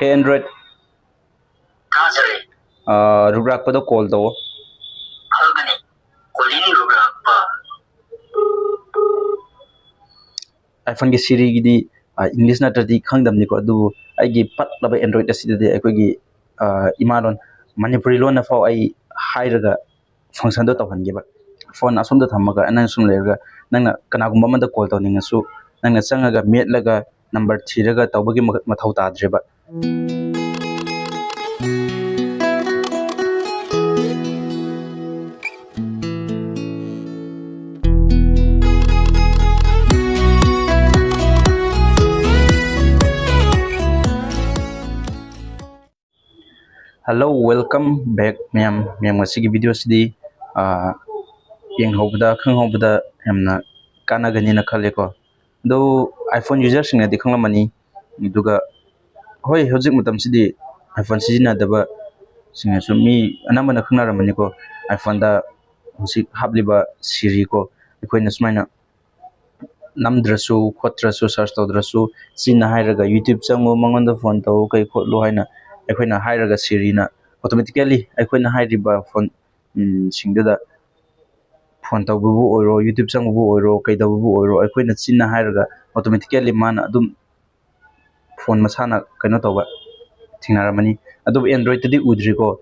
Hey Android, Sorry. rubrak pada call to. Hargani. Kolini rubrak pa. iPhone ki Shiri gidi English na tadi khangdam ni ko adu ai gi pat laba Android asida de ai gi imalon manipuri lon na fo ai hairaga function do tawhan ge ba phone asum da thamaga anan sum lerga nangna kana gumba man da call to ningasu nangna changaga met laga number thiraga tawbagi mathau ta dreba. Hello, welcome back ma'am ngasi video sidi yang hobda khang hobda hamna kana gani na khale ko do iPhone user sing na dikhang mani duga hoi hojik matam sidi iPhone sijina daba singa sumi anama na khna ramani ko iPhone da hosik habliba Siri ko ikoina smaina namdrasu khotrasu search tawdrasu sina hairaga YouTube chango mangonda phone taw kai khotlo haina aikoina hairaga Siri na automatically aikoina hairiba phone singda phone tawbu oiro YouTube chango oiro kaidabu oiro aikoina sina hairaga automatically mana adum phone masana kaino tawba thingaramani adu Android tadi udri ko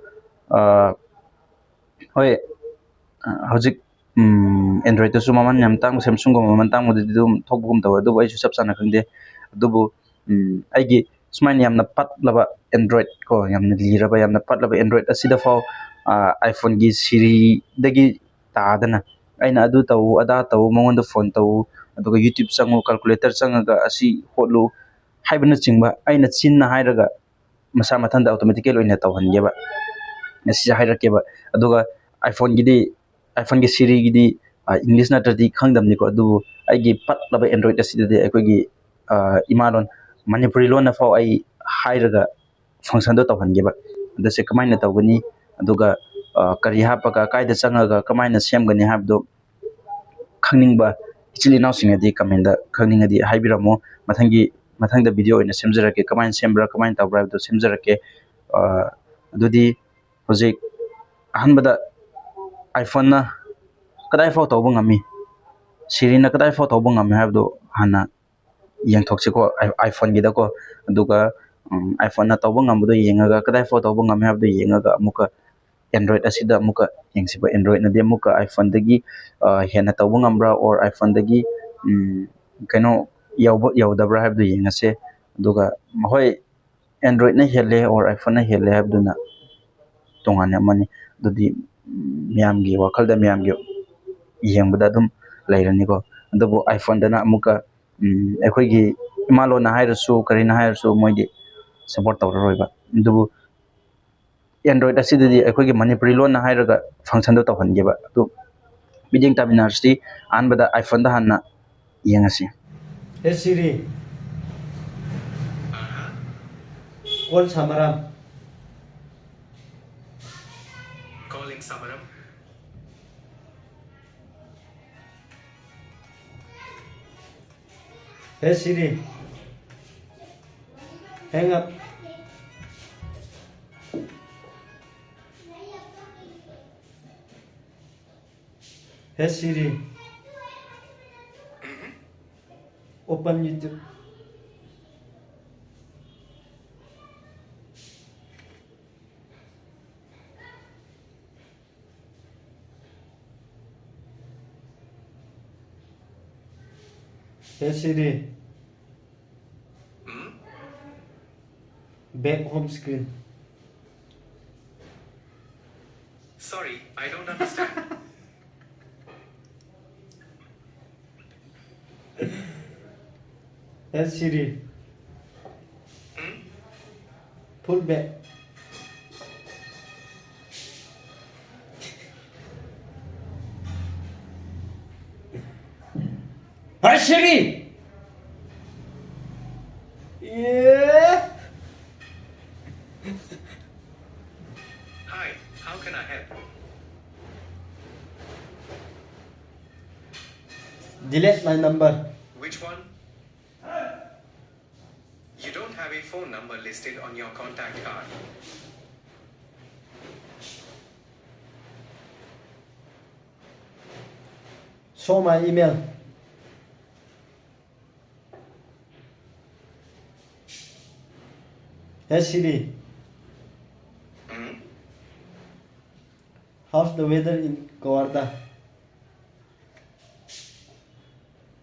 hoi hojik Android to maman yam tang Samsung ko maman tang modi dum thokbum taw adu ai su sab sana khangde adu ai gi smain yam na pat laba Android ko yam na liraba yam na pat laba Android asida fo iPhone gi Siri dagi ta dana aina adu taw ada taw mongon da phone taw adu YouTube chango calculator changaga asi hotlu haibna chingba aina chinna hairaga masa mathanda automatically oina tawhan geba ngasi hairake ba aduga iPhone gi Siri gidi English na tadi khangdam ni ko adu ai gi pat laba Android asida de ai gi imalon manipuri lon na fo ai hairaga function do tawhan geba da se kamaina tawgani aduga kari happa ka kaida changaga kamaina semgani habdo khangningba ichili naw singadi comment da khangningadi haibiramo mathangda video ina semjarake kamaina sembra kamaina tawbra do semjarake adudi hojik ahanbada iPhone na kadai fo tawba ngami Siri na kadai fo tawba ngami habdo hana yang thokse ko iPhone gida ko aduga iPhone na tawba ngamdo yengaga kadai fo tawba ngami habdo yengaga amuka Android asida amuka yengsiba Android na de amuka iPhone dagi hena tawba ngambra or iPhone dagi kaino yawdabra habdo yengase aduga hoi Android na hele or iPhone na hele habduna tongana mani dudi miyamgi wakalda miyamgi yengbada dum lairani ko adubu iPhone dana amuka aikoigi imalo na hairasu karina hairasu moidi support tawroiba adubu Android asidadi aikoigi manipuri lon na hairaga function do tawhangeba adu biding terminals anbada iPhone da hanna yengasi. Hey Siri, call Samaram. Calling Samaram. Hey Siri, hang up. Hey Siri, open YouTube. Hey Siri, back home screen. Sorry, I don't understand. Hey Siri, pull back. Hey Siri! Yeah! Hi, how can I help? Delete my number. Which one? You don't have a phone number listed. listed on your contact card. Show my email. Hey Shiri, Hmm? how's the weather in Kawarda?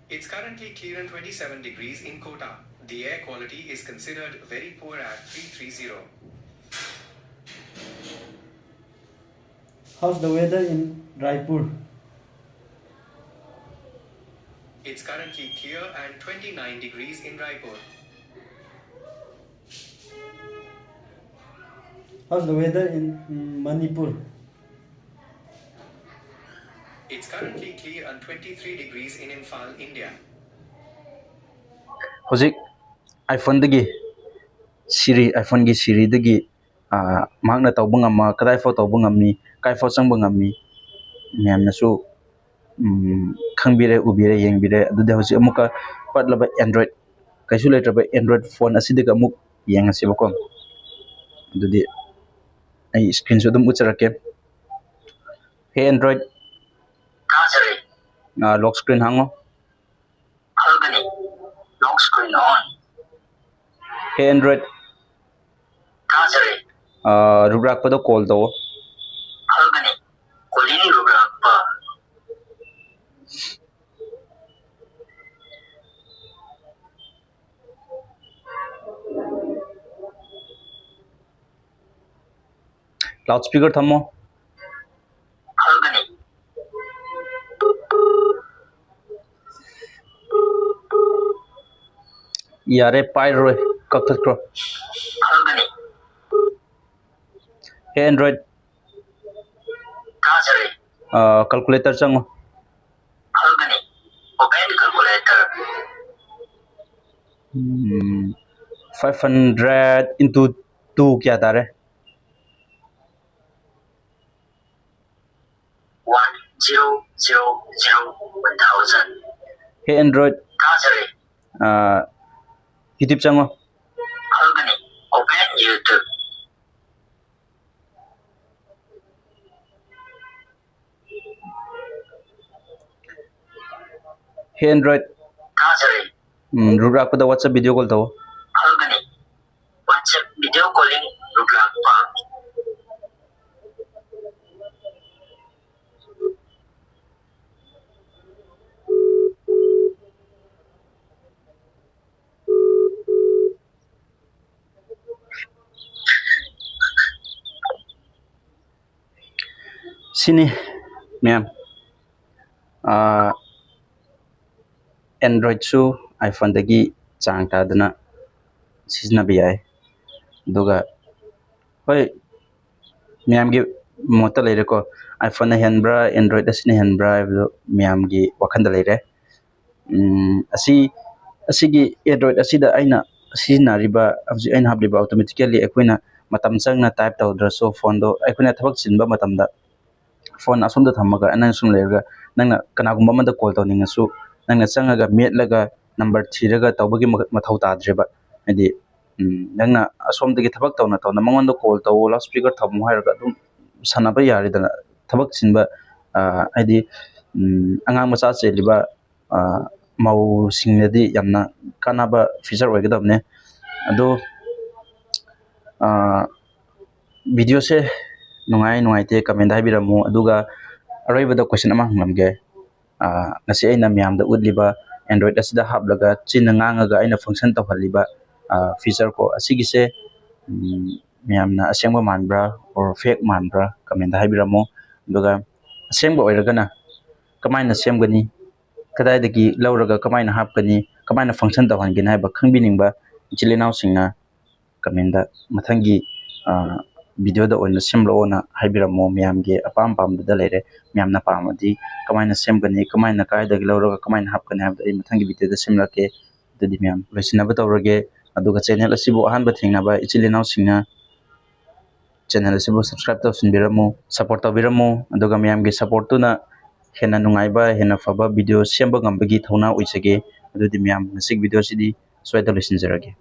It's currently clear and 27 degrees in Kota. The air quality is considered very poor at 330. How's the weather in Raipur? It's currently clear and 29 degrees in Raipur. How's the weather in Manipur? It's currently clear and 23 degrees in Imphal, India. Hojik iPhone dagi Siri iPhone gi Siri dagi magna tawba ngama kadai fo tawba ngami kai fo changba ngami myamna su khangbire ubire yengbire adude hoji amuka patlaba Android kaisu letraba Android phone asidaga amuk yengasi bako adude ai screenshot dum ucharake. Hey Android Sorry, lock screen hango. Albany, lock screen on. Hey Android Sorry, rubrak pada call daw. Albany, Colini Rubrapa. Loudspeaker thamo. Albany, Yare pai roy kaktat kro. Albany, Hey Android Sorry, calculator chango. Albany, open calculator. 500 into 2 kya tare? 1000. Hey Android Sorry, YouTube chango. Albany, open YouTube. Hey Android Sorry, rubrak pada WhatsApp video call daw. Albany, WhatsApp video calling Rubrapa. Sini ma'am Android su iPhone dagi chang ta dana sizna bi ai duga hoi ma'am gi mota leire ko iPhone na henbra Android asini henbra ma'am gi wakhanda leire asigi Android asida aina sizna riba abji aina habliba automatically ekoina matam changna type tawdra so phone do ekoina thabak chinba matamda phone asumda thamaga anan sum lerga nangna kanagumba manda call tawningasu nangna changaga metlaga number thiraga tawbagi mathau tadreba adi nangna asomdagi thabak tawna tawna mangonda call taw loudspeaker thamu hairaga dum sanaba yaridana thabak chinba adi angang macha cheliba mau singnadi yamna kanaba feature oigadabne ado video se nungai te comment haibiramu aduga aroibada question ama hanglamge ngasi aina miyamda udliba Android asida hablaga chinna ngangaga aina function tawhaliba feature ko asigise miyamna asengba manbra or fake manbra comment haibiramu aduga asengba oiragana kamaina semgani kadaidagi lauraga kamaina hapkani kamaina function tawhangina haiba khangbininba ichilinau singna comment da mathangi video da oina semlaona haibiramo miyamge apam pamda leire miyamna pamadi kamaina semgani kamaina kaidagi lauraga kamaina hapkani habda ai mathangi video da semlake dadi miyam loisinaba tawrage aduga channel asibu ahanba thingnaba ichilinau singa channel asibu subscribe tawsinbiramo support tawbiramo aduga miyamge support tuna hena nungaiba hena faba video semba ngambagi thauna oisage adudi miyam ngasik video sidi swaida loisinjarage.